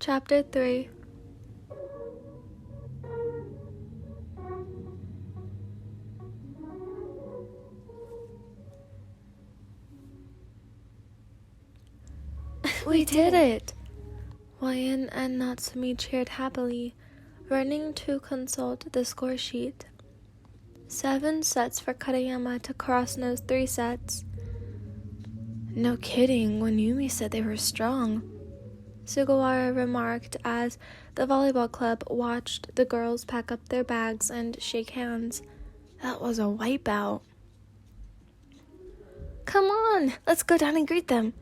Chapter 3. We did it! Hwaeun and Natsumi cheered happily, running to consult the score sheet. 7 sets for Kageyama to Karasuno's 3 sets. No kidding when Yumi said they were strong, Sugawara remarked as the volleyball club watched the girls pack up their bags and shake hands. That was a wipeout. Come on, let's go down and greet them,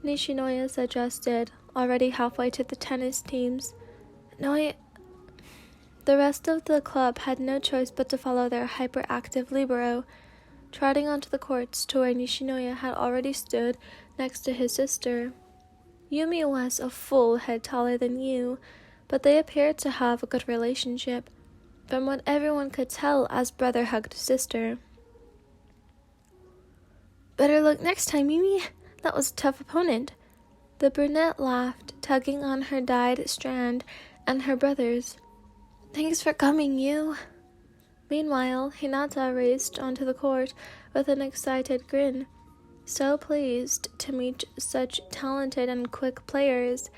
Nishinoya suggested, already halfway to the tennis teams. The rest of the club had no choice but to follow their hyperactive libero, trotting onto the courts to where Nishinoya had already stood next to his sister. Yumi was a full head taller than Yu, but they appeared to have a good relationship, from what everyone could tell as brother hugged sister. Better luck next time, Yumi. That was a tough opponent. The brunette laughed, tugging on her dyed strand and her brother's. Thanks for coming, Yu. Meanwhile, Hinata raced onto the court with an excited grin, so pleased to meet such talented and quick players,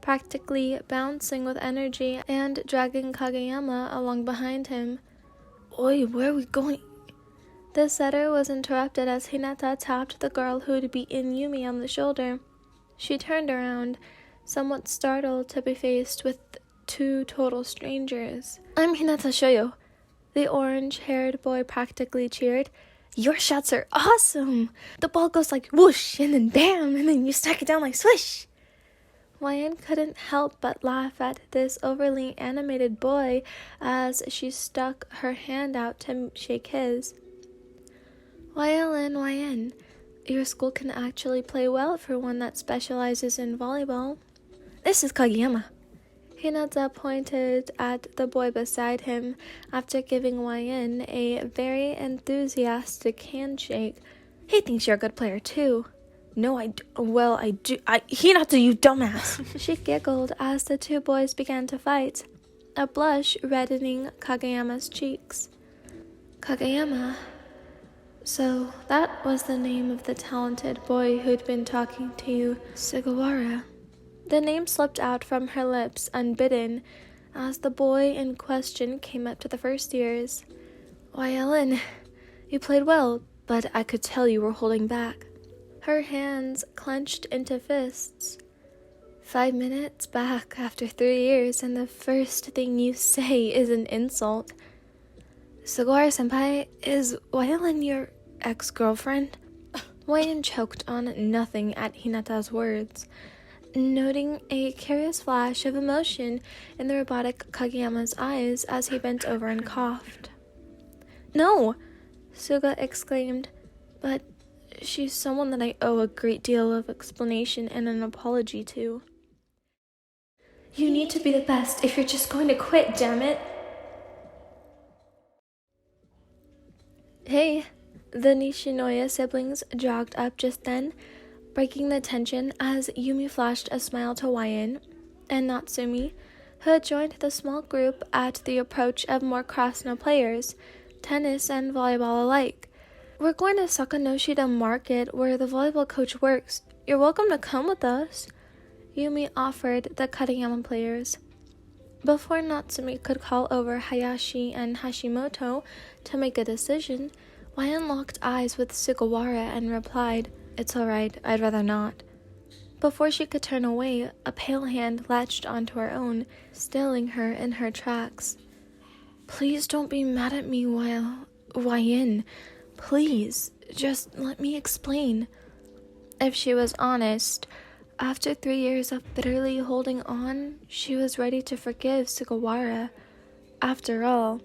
practically bouncing with energy and dragging Kageyama along behind him. Oi, where are we going? The setter was interrupted as Hinata tapped the girl who'd beaten Yumi on the shoulder. She turned around, somewhat startled to be faced with 2 total strangers. I'm Hinata Shoyo. The orange-haired boy practically cheered. Your shots are awesome! The ball goes like whoosh, and then bam, and then you stack it down like swish! Hwaeun couldn't help but laugh at this overly animated boy as she stuck her hand out to shake his. Hwaeun, your school can actually play well for one that specializes in volleyball. This is Kageyama. Hinata pointed at the boy beside him after giving Hwaeun a very enthusiastic handshake. He thinks you're a good player too. No, I do. Hinata, you dumbass. She giggled as the 2 boys began to fight, a blush reddening Kageyama's cheeks. Kageyama. So that was the name of the talented boy who'd been talking to you, Sugawara. The name slipped out from her lips unbidden as the boy in question came up to the first years. Hwaeun, you played well, but I could tell you were holding back. Her hands clenched into fists. 5 minutes back after 3 years, and the first thing you say is an insult. Sugawara-senpai, is Hwaeun your ex-girlfriend? Hwaeun choked on nothing at Hinata's words, noting a curious flash of emotion in the robotic Kageyama's eyes as he bent over and coughed. No! Suga exclaimed, but she's someone that I owe a great deal of explanation and an apology to. You need to be the best if you're just going to quit, damn it! Hey! The Nishinoya siblings jogged up just then, breaking the tension as Yumi flashed a smile to Hwaeun and Natsumi, who had joined the small group at the approach of more Karasuno players, tennis and volleyball alike. We're going to Sakanoshida Market where the volleyball coach works. You're welcome to come with us, Yumi offered the Kageyama players. Before Natsumi could call over Hayashi and Hashimoto to make a decision, Hwaeun locked eyes with Sugawara and replied, It's alright, I'd rather not. Before she could turn away, a pale hand latched onto her own, stilling her in her tracks. Please don't be mad at me, Hwaeun. Please, just let me explain. If she was honest, after 3 years of bitterly holding on, she was ready to forgive Sugawara. After all,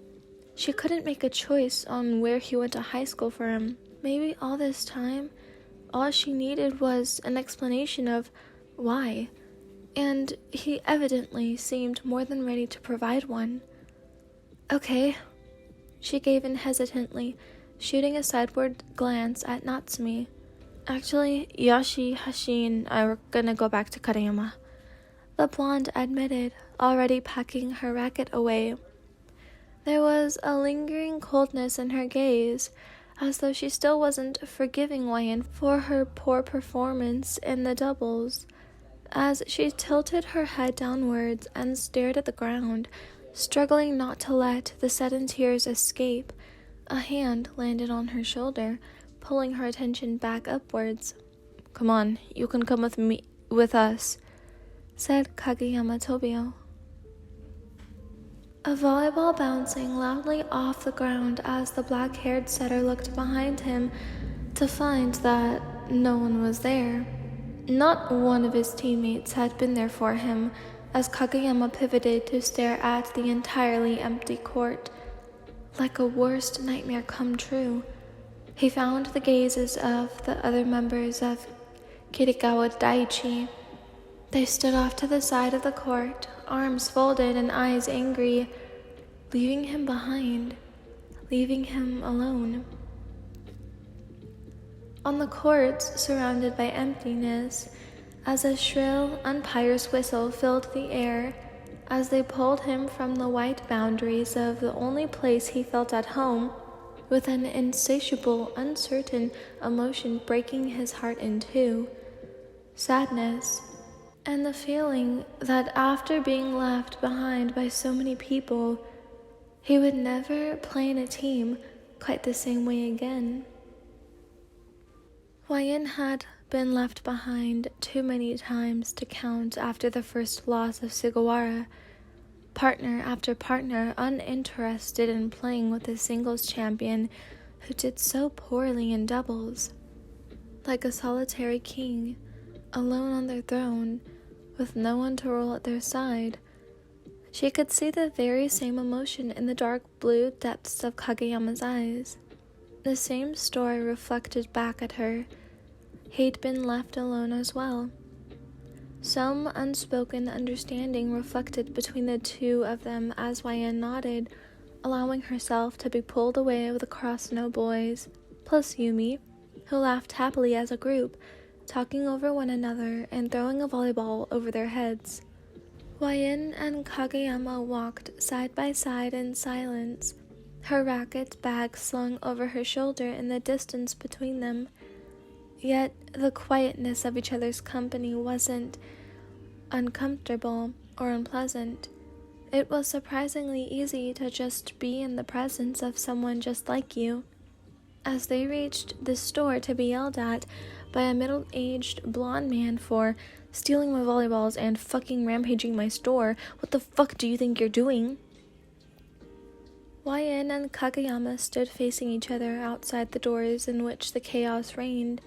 she couldn't make a choice on where he went to high school for him. Maybe all this time, all she needed was an explanation of why, and he evidently seemed more than ready to provide one. Okay, she gave in hesitantly, shooting a sideward glance at Natsumi. Actually, Yashi, Hashi, and I were gonna go back to Kageyama. the blonde admitted, already packing her racket away. There was a lingering coldness in her gaze, as though she still wasn't forgiving Wyan for her poor performance in the doubles. As she tilted her head downwards and stared at the ground, struggling not to let the sudden tears escape, a hand landed on her shoulder, pulling her attention back upwards. "Come on, you can come with us," said Kageyama Tobio. A volleyball bouncing loudly off the ground as the black-haired setter looked behind him to find that no one was there. Not one of his teammates had been there for him, as Kageyama pivoted to stare at the entirely empty court. Like a worst nightmare come true, he found the gazes of the other members of Kirikawa Daiichi. They stood off to the side of the court, arms folded and eyes angry, leaving him behind, leaving him alone. On the courts, surrounded by emptiness, as a shrill umpire's whistle filled the air, as they pulled him from the white boundaries of the only place he felt at home, with an insatiable, uncertain emotion breaking his heart in two, sadness, and the feeling that after being left behind by so many people, he would never play in a team quite the same way again. Wyan had been left behind too many times to count after the first loss of Sugawara. Partner after partner uninterested in playing with a singles champion who did so poorly in doubles. Like a solitary king, alone on their throne, with no one to rule at their side. She could see the very same emotion in the dark blue depths of Kageyama's eyes. The same story reflected back at her. He'd been left alone as well. Some unspoken understanding reflected between the two of them as Wyan nodded, allowing herself to be pulled away with the cross-no boys, plus Yumi, who laughed happily as a group, talking over one another and throwing a volleyball over their heads. Wyan and Kageyama walked side by side in silence, her racket bag slung over her shoulder in the distance between them. Yet the quietness of each other's company wasn't uncomfortable or unpleasant. It was surprisingly easy to just be in the presence of someone just like you. As they reached the store to be yelled at by a middle-aged blonde man for stealing my volleyballs and fucking rampaging my store, "What the fuck do you think you're doing?" Wyan and Kageyama stood facing each other outside the doors in which the chaos reigned.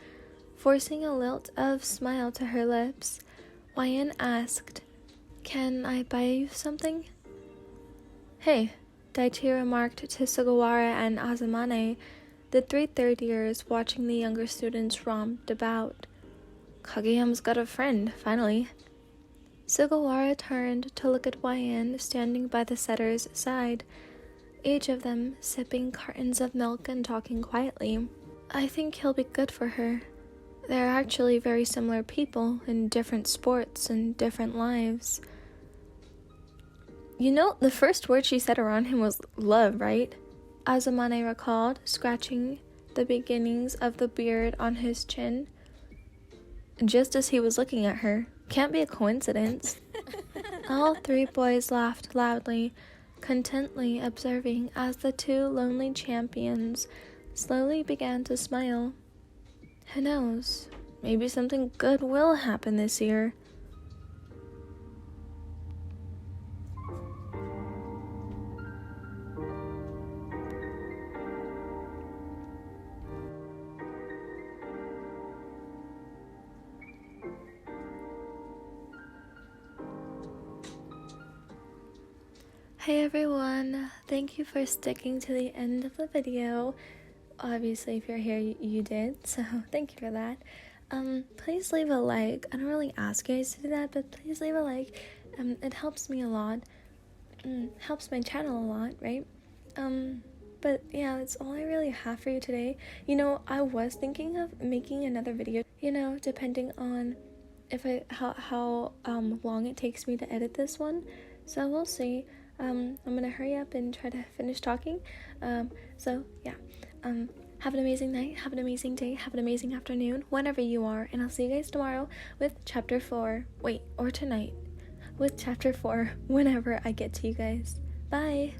Forcing a lilt of smile to her lips, Wyan asked, "Can I buy you something?" "Hey," Daiichi remarked to Sugawara and Azumane, the three third-years watching the younger students romped about. "Kageyama's got a friend, finally." Sugawara turned to look at Wyan standing by the setter's side, each of them sipping cartons of milk and talking quietly. "I think he'll be good for her. They're actually very similar people in different sports and different lives." "You know, the first word she said around him was love, right?" Azumane recalled, scratching the beginnings of the beard on his chin. Just as he was looking at her. Can't be a coincidence. All three boys laughed loudly, contently observing as the two lonely champions slowly began to smile. Who knows? Maybe something good will happen this year. Hey everyone, thank you for sticking to the end of the video. Obviously, if you're here, you did, so thank you for that. Please leave a like. I don't really ask you guys to do that, but please leave a like. It helps me a lot. Helps my channel a lot, right? But yeah, that's all I really have for you today. You know, I was thinking of making another video, you know, depending on if how long it takes me to edit this one, so we'll see. I'm gonna hurry up and try to finish talking. So yeah, have an amazing night, have an amazing day, have an amazing afternoon, whenever you are, and I'll see you guys tomorrow with chapter 4. Or tonight with chapter 4, whenever I get to you guys. Bye.